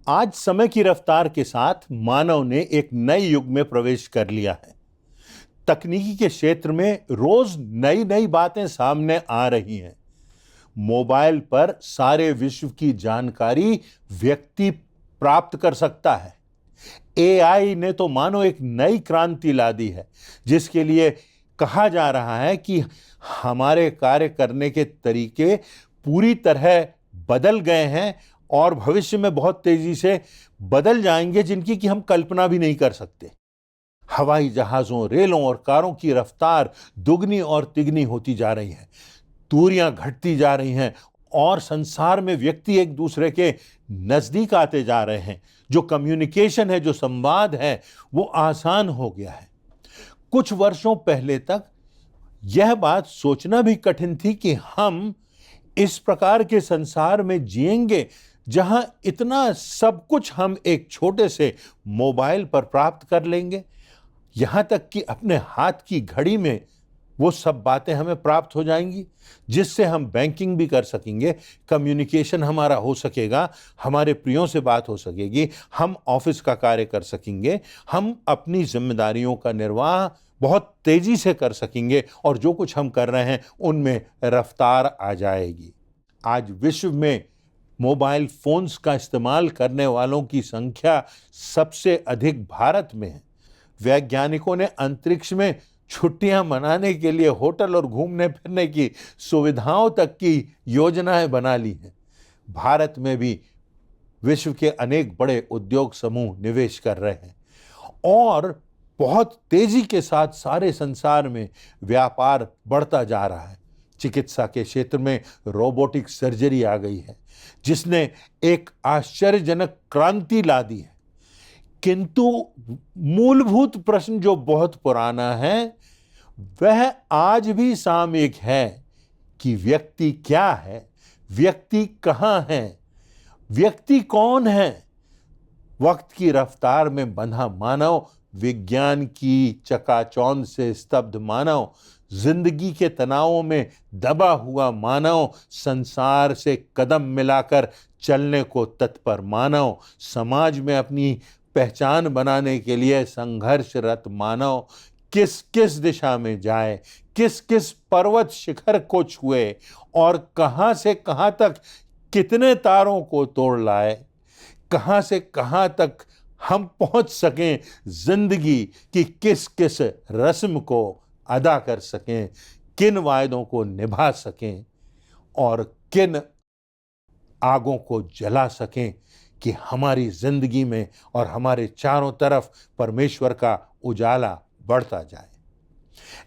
आज समय की रफ्तार के साथ मानव ने एक नए युग में प्रवेश कर लिया है। तकनीकी के क्षेत्र में रोज नई नई बातें सामने आ रही हैं। मोबाइल पर सारे विश्व की जानकारी व्यक्ति प्राप्त कर सकता है। एआई ने तो मानो एक नई क्रांति ला दी है, जिसके लिए कहा जा रहा है कि हमारे कार्य करने के तरीके पूरी तरह बदल गए हैं और भविष्य में बहुत तेजी से बदल जाएंगे, जिनकी कि हम कल्पना भी नहीं कर सकते। हवाई जहाजों, रेलों और कारों की रफ्तार दुगनी और तिगनी होती जा रही है। दूरियां घटती जा रही हैं और संसार में व्यक्ति एक दूसरे के नजदीक आते जा रहे हैं। जो कम्युनिकेशन है, जो संवाद है, वो आसान हो गया है। कुछ वर्षों पहले तक यह बात सोचना भी कठिन थी कि हम इस प्रकार के संसार में जिएंगे जहां इतना सब कुछ हम एक छोटे से मोबाइल पर प्राप्त कर लेंगे। यहां तक कि अपने हाथ की घड़ी में वो सब बातें हमें प्राप्त हो जाएंगी, जिससे हम बैंकिंग भी कर सकेंगे, कम्युनिकेशन हमारा हो सकेगा, हमारे प्रियों से बात हो सकेगी, हम ऑफिस का कार्य कर सकेंगे, हम अपनी जिम्मेदारियों का निर्वाह बहुत तेजी से कर सकेंगे और जो कुछ हम कर रहे हैं उनमें रफ्तार आ जाएगी। आज विश्व में मोबाइल फोन्स का इस्तेमाल करने वालों की संख्या सबसे अधिक भारत में है। वैज्ञानिकों ने अंतरिक्ष में छुट्टियां मनाने के लिए होटल और घूमने फिरने की सुविधाओं तक की योजनाएं बना ली हैं। भारत में भी विश्व के अनेक बड़े उद्योग समूह निवेश कर रहे हैं और बहुत तेजी के साथ सारे संसार में व्यापार बढ़ता जा रहा है। चिकित्सा के क्षेत्र में रोबोटिक सर्जरी आ गई है, जिसने एक आश्चर्यजनक क्रांति ला दी है। किंतु मूलभूत प्रश्न जो बहुत पुराना है, वह आज भी सामयिक है कि व्यक्ति क्या है, व्यक्ति कहां है, व्यक्ति कौन है। वक्त की रफ्तार में बंधा मानव, विज्ञान की चकाचौंध से स्तब्ध मानव, जिंदगी के तनावों में दबा हुआ मानव, संसार से कदम मिलाकर चलने को तत्पर मानव, समाज में अपनी पहचान बनाने के लिए संघर्षरत मानव किस किस दिशा में जाए, किस किस पर्वत शिखर को छुए और कहां से कहां तक कितने तारों को तोड़ लाए, कहां से कहां तक हम पहुंच सकें, जिंदगी की किस किस रस्म को अदा कर सकें, किन वायदों को निभा सकें और किन आगों को जला सकें कि हमारी जिंदगी में और हमारे चारों तरफ परमेश्वर का उजाला बढ़ता जाए।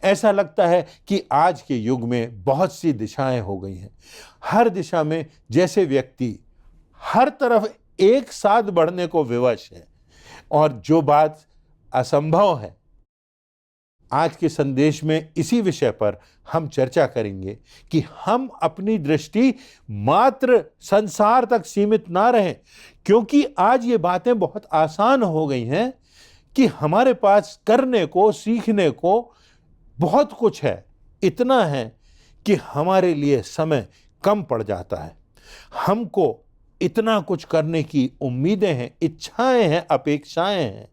ऐसा लगता है कि आज के युग में बहुत सी दिशाएं हो गई हैं। हर दिशा में जैसे व्यक्ति हर तरफ एक साथ बढ़ने को विवश है और जो बात असंभव है। आज के संदेश में इसी विषय पर हम चर्चा करेंगे कि हम अपनी दृष्टि मात्र संसार तक सीमित ना रहें, क्योंकि आज ये बातें बहुत आसान हो गई हैं कि हमारे पास करने को, सीखने को बहुत कुछ है। इतना है कि हमारे लिए समय कम पड़ जाता है। हमको इतना कुछ करने की उम्मीदें हैं, इच्छाएं हैं, अपेक्षाएं हैं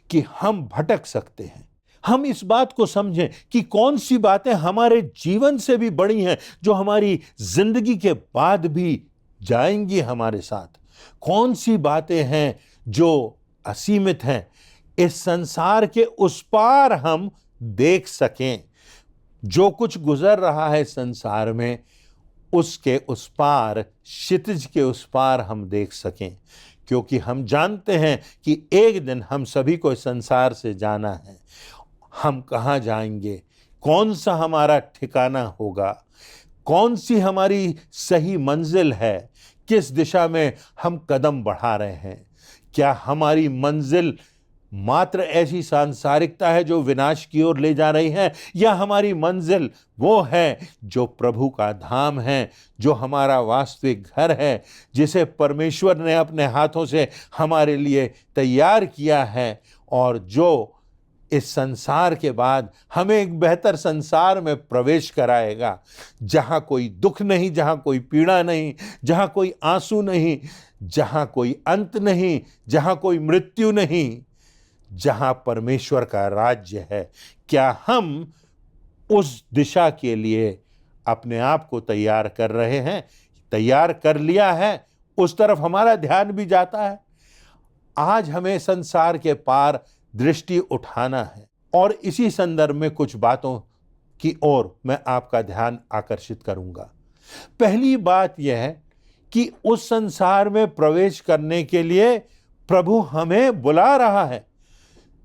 कि हम भटक सकते हैं। हम इस बात को समझें कि कौन सी बातें हमारे जीवन से भी बड़ी हैं, जो हमारी जिंदगी के बाद भी जाएंगी हमारे साथ। कौन सी बातें हैं जो असीमित हैं, इस संसार के उस पार हम देख सकें। जो कुछ गुजर रहा है संसार में, उसके उस पार, क्षितिज के उस पार हम देख सकें, क्योंकि हम जानते हैं कि एक दिन हम सभी को इस संसार से जाना है। हम कहाँ जाएंगे, कौन सा हमारा ठिकाना होगा, कौन सी हमारी सही मंजिल है, किस दिशा में हम कदम बढ़ा रहे हैं। क्या हमारी मंजिल मात्र ऐसी सांसारिकता है जो विनाश की ओर ले जा रही है, या हमारी मंजिल वो है जो प्रभु का धाम है, जो हमारा वास्तविक घर है, जिसे परमेश्वर ने अपने हाथों से हमारे लिए तैयार किया है और जो इस संसार के बाद हमें एक बेहतर संसार में प्रवेश कराएगा, जहां कोई दुख नहीं, जहां कोई पीड़ा नहीं, जहां कोई आंसू नहीं, जहां कोई अंत नहीं, जहां कोई मृत्यु नहीं, जहां परमेश्वर का राज्य है। क्या हम उस दिशा के लिए अपने आप को तैयार कर रहे हैं? तैयार कर लिया है, उस तरफ हमारा ध्यान भी जाता है। आज हमें संसार के पार दृष्टि उठाना है और इसी संदर्भ में कुछ बातों की ओर मैं आपका ध्यान आकर्षित करूंगा। पहली बात यह है कि उस संसार में प्रवेश करने के लिए प्रभु हमें बुला रहा है।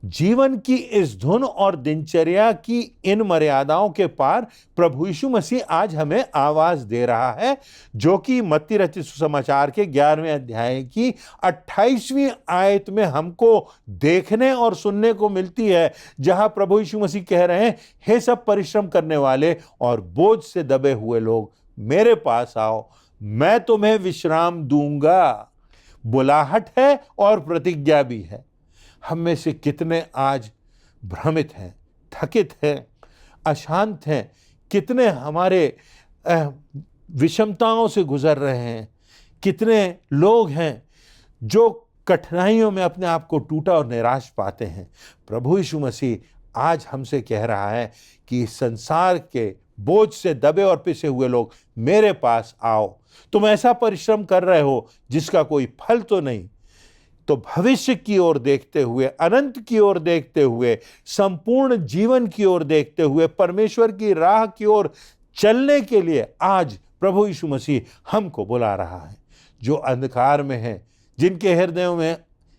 जीवन की इस धुन और दिनचर्या की इन मर्यादाओं के पार प्रभु यीशु मसीह आज हमें आवाज दे रहा है, जो कि मत्ती रचित सुसमाचार के 11वें अध्याय की 28वीं आयत में हमको देखने और सुनने को मिलती है, जहां प्रभु यीशु मसीह कह रहे हैं, हे सब परिश्रम करने वाले और बोझ से दबे हुए लोग, मेरे पास आओ, मैं तुम्हें विश्राम दूंगा। बुलाहट है और प्रतिज्ञा भी है। हम में से कितने आज भ्रमित हैं, थकित हैं, अशांत हैं, कितने हमारे विषमताओं से गुजर रहे हैं, कितने लोग हैं जो कठिनाइयों में अपने आप को टूटा और निराश पाते हैं। प्रभु यीशु मसीह आज हमसे कह रहा है कि संसार के बोझ से दबे और पिसे हुए लोग, मेरे पास आओ। तुम ऐसा परिश्रम कर रहे हो जिसका कोई फल तो नहीं, तो भविष्य की ओर देखते हुए, अनंत की ओर देखते हुए, संपूर्ण जीवन की ओर देखते हुए, परमेश्वर की राह की ओर चलने के लिए आज प्रभु यीशु मसीह हमको बुला रहा है। जो अंधकार में है, जिनके हृदयों में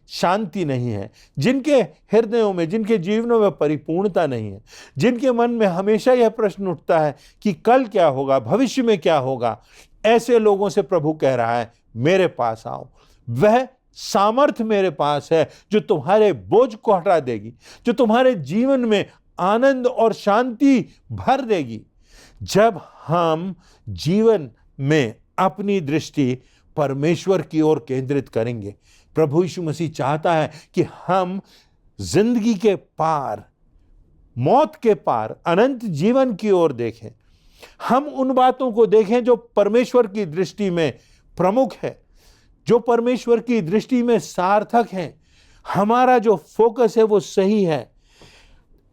शांति नहीं है, जिनके हृदयों में, जिनके जीवनों में परिपूर्णता नहीं है, जिनके मन में हमेशा यह प्रश्न उठता है कि कल क्या होगा, भविष्य में क्या होगा, ऐसे लोगों से प्रभु कह रहा है, मेरे पास आओ। वह सामर्थ्य मेरे पास है जो तुम्हारे बोझ को हटा देगी, जो तुम्हारे जीवन में आनंद और शांति भर देगी। जब हम जीवन में अपनी दृष्टि परमेश्वर की ओर केंद्रित करेंगे, प्रभु यीशु मसीह चाहता है कि हम जिंदगी के पार, मौत के पार, अनंत जीवन की ओर देखें। हम उन बातों को देखें जो परमेश्वर की दृष्टि में प्रमुख है, जो परमेश्वर की दृष्टि में सार्थक है। हमारा जो फोकस है वो सही है।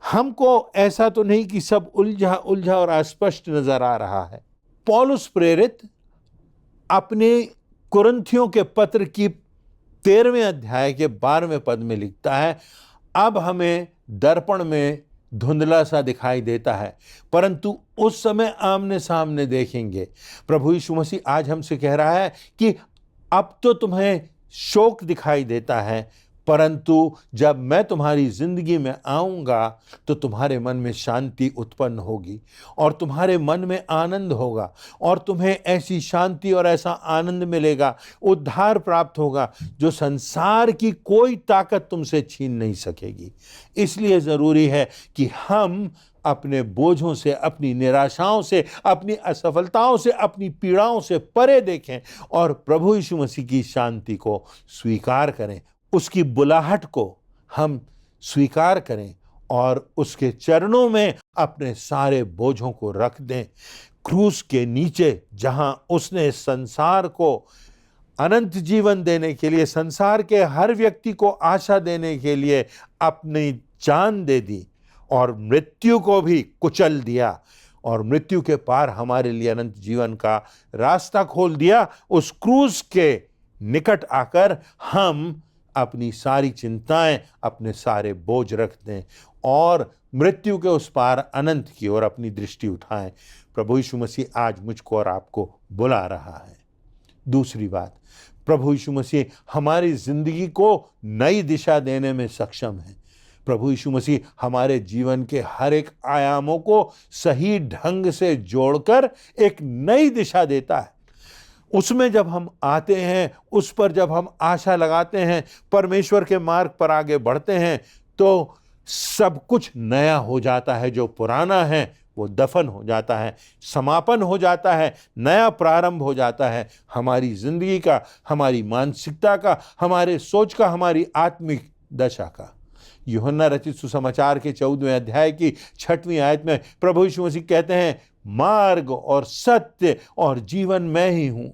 हमको ऐसा तो नहीं कि सब उलझा उलझा और अस्पष्ट नजर आ रहा है। पौलुस प्रेरित अपने कुरिन्थियों के पत्र की 13वें अध्याय के 12वें पद में लिखता है, अब हमें दर्पण में धुंधला सा दिखाई देता है, परंतु उस समय आमने सामने देखेंगे। प्रभु यीशु मसीह आज हमसे कह रहा है कि अब तो तुम्हें शोक दिखाई देता है, परंतु जब मैं तुम्हारी जिंदगी में आऊंगा तो तुम्हारे मन में शांति उत्पन्न होगी और तुम्हारे मन में आनंद होगा और तुम्हें ऐसी शांति और ऐसा आनंद मिलेगा, उद्धार प्राप्त होगा जो संसार की कोई ताकत तुमसे छीन नहीं सकेगी। इसलिए ज़रूरी है कि हम अपने बोझों से, अपनी निराशाओं से, अपनी असफलताओं से, अपनी पीड़ाओं से परे देखें और प्रभु यीशु मसीह की शांति को स्वीकार करें, उसकी बुलाहट को हम स्वीकार करें और उसके चरणों में अपने सारे बोझों को रख दें। क्रूस के नीचे जहां उसने संसार को अनंत जीवन देने के लिए, संसार के हर व्यक्ति को आशा देने के लिए अपनी जान दे दी और मृत्यु को भी कुचल दिया और मृत्यु के पार हमारे लिए अनंत जीवन का रास्ता खोल दिया, उस क्रूस के निकट आकर हम अपनी सारी चिंताएं, अपने सारे बोझ रख दें और मृत्यु के उस पार अनंत की ओर अपनी दृष्टि उठाएं। प्रभु यीशु मसीह आज मुझको और आपको बुला रहा है। दूसरी बात, प्रभु यीशु मसीह हमारी जिंदगी को नई दिशा देने में सक्षम है। प्रभु यीशु मसीह हमारे जीवन के हर एक आयामों को सही ढंग से जोड़कर एक नई दिशा देता है। उसमें जब हम आते हैं, उस पर जब हम आशा लगाते हैं, परमेश्वर के मार्ग पर आगे बढ़ते हैं, तो सब कुछ नया हो जाता है। जो पुराना है वो दफन हो जाता है, समापन हो जाता है, नया प्रारंभ हो जाता है। हमारी जिंदगी का, हमारी मानसिकता का, हमारे सोच का, हमारी आत्मिक दशा का। यूहन्ना रचित सुसमाचार के 14वें अध्याय की 6वीं आयत में प्रभु यीशु मसीह कहते हैं, मार्ग और सत्य और जीवन मैं ही हूं।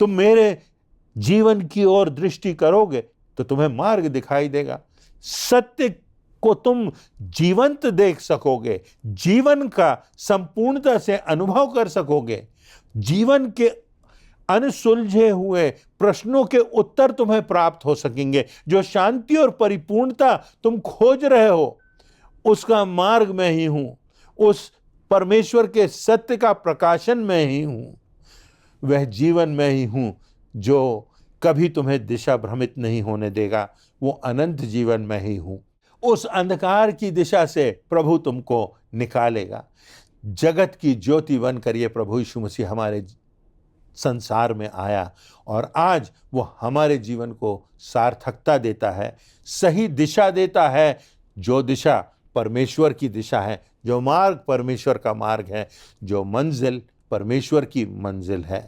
तुम मेरे जीवन की ओर दृष्टि करोगे तो तुम्हें मार्ग दिखाई देगा। सत्य को तुम जीवंत देख सकोगे, जीवन का संपूर्णता से अनुभव कर सकोगे। जीवन के अनसुलझे हुए प्रश्नों के उत्तर तुम्हें प्राप्त हो सकेंगे। जो शांति और परिपूर्णता तुम खोज रहे हो, उसका मार्ग मैं ही हूं, उस परमेश्वर के सत्य का प्रकाशन मैं ही हूं। वह जीवन मैं ही हूं जो कभी तुम्हें दिशा भ्रमित नहीं होने देगा। वो अनंत जीवन मैं ही हूं। उस अंधकार की दिशा से प्रभु तुमको निकालेगा। जगत की ज्योति बनकर ये प्रभु यीशु मसीह हमारे संसार में आया और आज वो हमारे जीवन को सार्थकता देता है, सही दिशा देता है, जो दिशा परमेश्वर की दिशा है, जो मार्ग परमेश्वर का मार्ग है, जो मंजिल परमेश्वर की मंजिल है।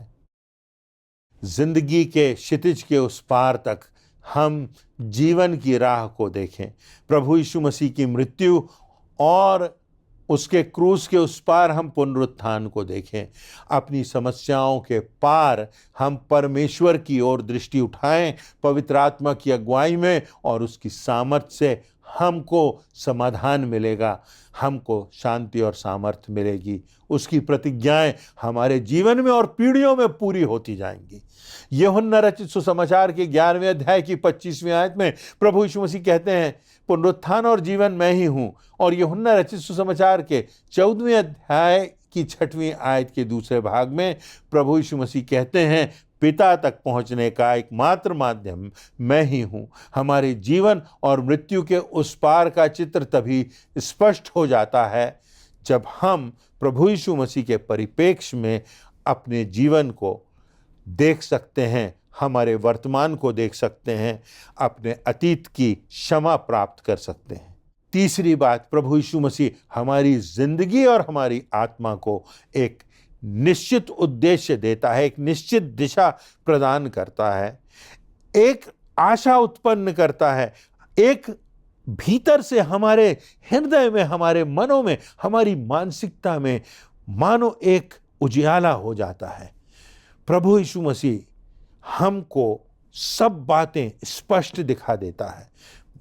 जिंदगी के क्षितिज के उस पार तक हम जीवन की राह को देखें। प्रभु यीशु मसीह की मृत्यु और उसके क्रूस के उस पार हम पुनरुत्थान को देखें। अपनी समस्याओं के पार हम परमेश्वर की ओर दृष्टि उठाएं, पवित्र आत्मा की अगुवाई में, और उसकी सामर्थ्य से हमको समाधान मिलेगा, हमको शांति और सामर्थ्य मिलेगी। उसकी प्रतिज्ञाएं हमारे जीवन में और पीढ़ियों में पूरी होती जाएंगी। यूहन्ना रचित सुसमाचार के 11वें अध्याय की 25वीं आयत में प्रभु यीशु मसीह कहते हैं, पुनरुत्थान और जीवन मैं ही हूं। और यूहन्ना रचित सुसमाचार के 14वें अध्याय की 6वीं आयत के दूसरे भाग में प्रभु यीशु मसीह कहते हैं, पिता तक पहुंचने का एकमात्र माध्यम मैं ही हूं। हमारे जीवन और मृत्यु के उस पार का चित्र तभी स्पष्ट हो जाता है जब हम प्रभु यीशु मसीह के परिप्रेक्ष्य में अपने जीवन को देख सकते हैं, हमारे वर्तमान को देख सकते हैं, अपने अतीत की क्षमा प्राप्त कर सकते हैं। तीसरी बात, प्रभु यीशु मसीह हमारी जिंदगी और हमारी आत्मा को एक निश्चित उद्देश्य देता है, एक निश्चित दिशा प्रदान करता है, एक आशा उत्पन्न करता है। एक भीतर से हमारे हृदय में, हमारे मनों में, हमारी मानसिकता में मानो एक उजियाला हो जाता है। प्रभु यीशु मसीह हमको सब बातें स्पष्ट दिखा देता है।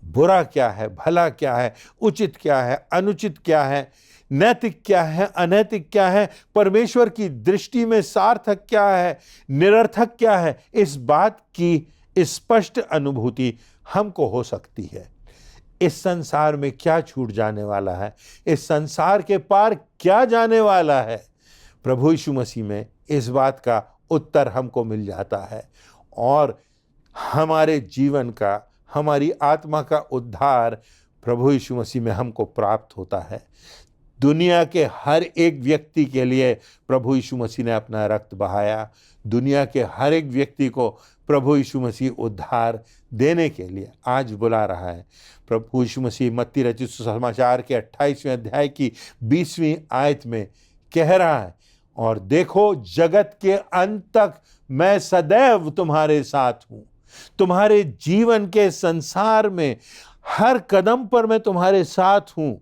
बुरा क्या है, भला क्या है, उचित क्या है, अनुचित क्या है, नैतिक क्या है, अनैतिक क्या है, परमेश्वर की दृष्टि में सार्थक क्या है, निरर्थक क्या है, इस बात की स्पष्ट अनुभूति हमको हो सकती है। इस संसार में क्या छूट जाने वाला है, इस संसार के पार क्या जाने वाला है, प्रभु यीशु मसीह में इस बात का उत्तर हमको मिल जाता है और हमारे जीवन का, हमारी आत्मा का उद्धार प्रभु यीशु मसीह में हमको प्राप्त होता है। दुनिया के हर एक व्यक्ति के लिए प्रभु यीशु मसीह ने अपना रक्त बहाया। दुनिया के हर एक व्यक्ति को प्रभु यीशु मसीह उद्धार देने के लिए आज बुला रहा है। प्रभु यीशु मसीह मत्ती रचित सुसमाचार के 28वें अध्याय की 20वीं आयत में कह रहा है, और देखो जगत के अंत तक मैं सदैव तुम्हारे साथ हूं। तुम्हारे जीवन के संसार में हर कदम पर मैं तुम्हारे साथ हूं।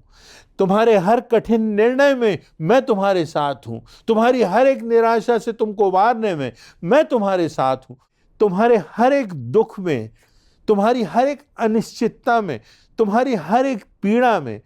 तुम्हारे हर कठिन निर्णय में मैं तुम्हारे साथ हूं। तुम्हारी हर एक निराशा से तुमको उबारने में मैं तुम्हारे साथ हूं। तुम्हारे हर एक दुख में, तुम्हारी हर एक अनिश्चितता में, तुम्हारी हर एक पीड़ा में,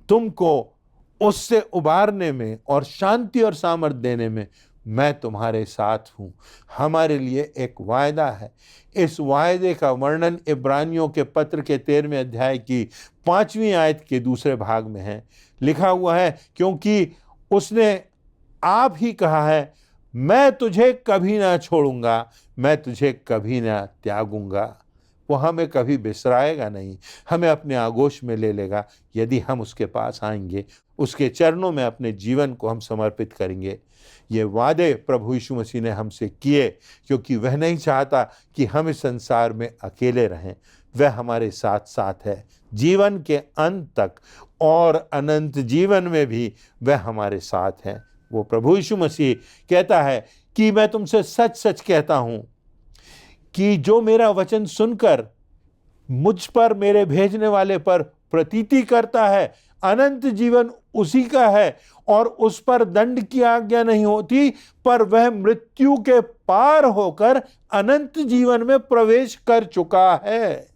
तुमको उससे उबारने में और शांति और सामर्थ्य देने में मैं तुम्हारे साथ हूं। हमारे लिए एक वायदा है। इस वायदे का वर्णन इब्रानियों के पत्र के 13वें अध्याय की 5वीं आयत के दूसरे भाग में है। लिखा हुआ है, क्योंकि उसने आप ही कहा है, मैं तुझे कभी ना छोड़ूंगा, मैं तुझे कभी ना त्यागूंगा। वो हमें कभी बिसराएगा नहीं, हमें अपने आगोश में ले लेगा यदि हम उसके पास आएंगे, उसके चरणों में अपने जीवन को हम समर्पित करेंगे। ये वादे प्रभु यीशु मसीह ने हमसे किए, क्योंकि वह नहीं चाहता कि हम इस संसार में अकेले रहें। वह हमारे साथ साथ है जीवन के अंत तक, और अनंत जीवन में भी वह हमारे साथ है। वो प्रभु यीशु मसीह कहता है कि मैं तुमसे सच सच कहता हूं कि जो मेरा वचन सुनकर मुझ पर, मेरे भेजने वाले पर प्रतीति करता है, अनंत जीवन उसी का है और उस पर दंड की आज्ञा नहीं होती, पर वह मृत्यु के पार होकर अनंत जीवन में प्रवेश कर चुका है।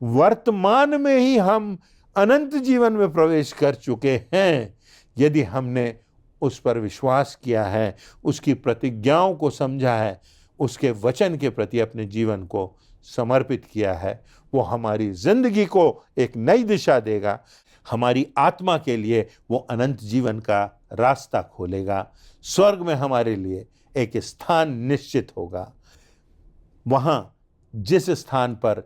वर्तमान में ही हम अनंत जीवन में प्रवेश कर चुके हैं यदि हमने उस पर विश्वास किया है, उसकी प्रतिज्ञाओं को समझा है, उसके वचन के प्रति अपने जीवन को समर्पित किया है। वो हमारी जिंदगी को एक नई दिशा देगा, हमारी आत्मा के लिए वो अनंत जीवन का रास्ता खोलेगा। स्वर्ग में हमारे लिए एक स्थान निश्चित होगा, वहां जिस स्थान पर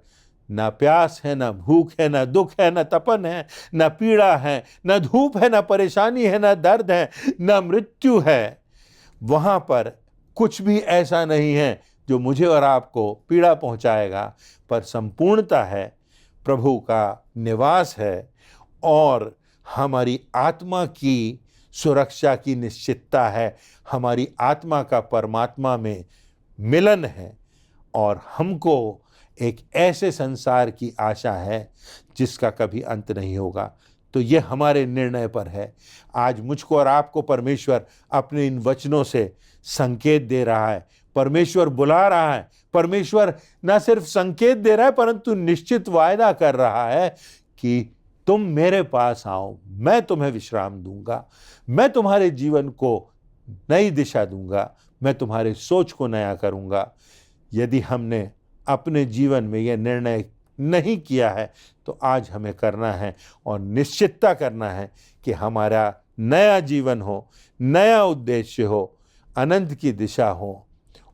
ना प्यास है, ना भूख है, ना दुख है, ना तपन है, ना पीड़ा है, ना धूप है, ना परेशानी है, ना दर्द है, ना मृत्यु है। वहां पर कुछ भी ऐसा नहीं है जो मुझे और आपको पीड़ा पहुंचाएगा, पर संपूर्णता है, प्रभु का निवास है और हमारी आत्मा की सुरक्षा की निश्चितता है। हमारी आत्मा का परमात्मा में मिलन है और हमको एक ऐसे संसार की आशा है जिसका कभी अंत नहीं होगा। तो ये हमारे निर्णय पर है। आज मुझको और आपको परमेश्वर अपने इन वचनों से संकेत दे रहा है, परमेश्वर बुला रहा है। परमेश्वर न सिर्फ संकेत दे रहा है परंतु निश्चित वायदा कर रहा है कि तुम मेरे पास आओ, मैं तुम्हें विश्राम दूंगा, मैं तुम्हारे जीवन को नई दिशा दूंगा, मैं तुम्हारे सोच को नया करूंगा। यदि हमने अपने जीवन में यह निर्णय नहीं किया है तो आज हमें करना है और निश्चितता करना है कि हमारा नया जीवन हो, नया उद्देश्य हो, अनंत की दिशा हो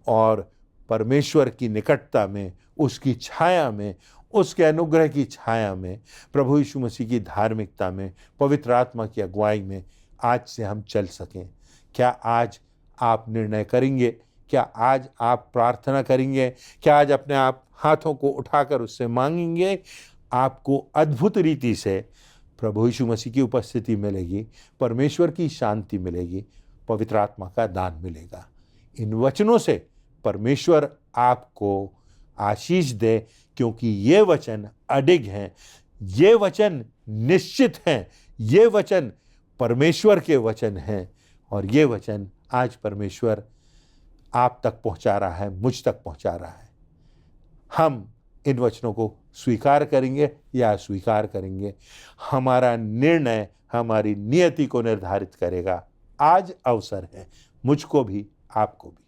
और परमेश्वर की निकटता में, उसकी छाया में, उसके अनुग्रह की छाया में, प्रभु यीशु मसीह की धार्मिकता में, पवित्र आत्मा की अगुवाई में आज से हम चल सकें। क्या आज आप निर्णय करेंगे? क्या आज आप प्रार्थना करेंगे? क्या आज अपने आप हाथों को उठाकर उससे मांगेंगे? आपको अद्भुत रीति से प्रभु यीशु मसीह की उपस्थिति मिलेगी, परमेश्वर की शांति मिलेगी, पवित्र आत्मा का दान मिलेगा। इन वचनों से परमेश्वर आपको आशीष दे, क्योंकि ये वचन अडिग हैं, ये वचन निश्चित हैं, ये वचन परमेश्वर के वचन हैं और ये वचन आज परमेश्वर आप तक पहुंचा रहा है, मुझ तक पहुंचा रहा है। हम इन वचनों को स्वीकार करेंगे या अस्वीकार करेंगे, हमारा निर्णय हमारी नियति को निर्धारित करेगा। आज अवसर है, मुझको भी, आपको भी।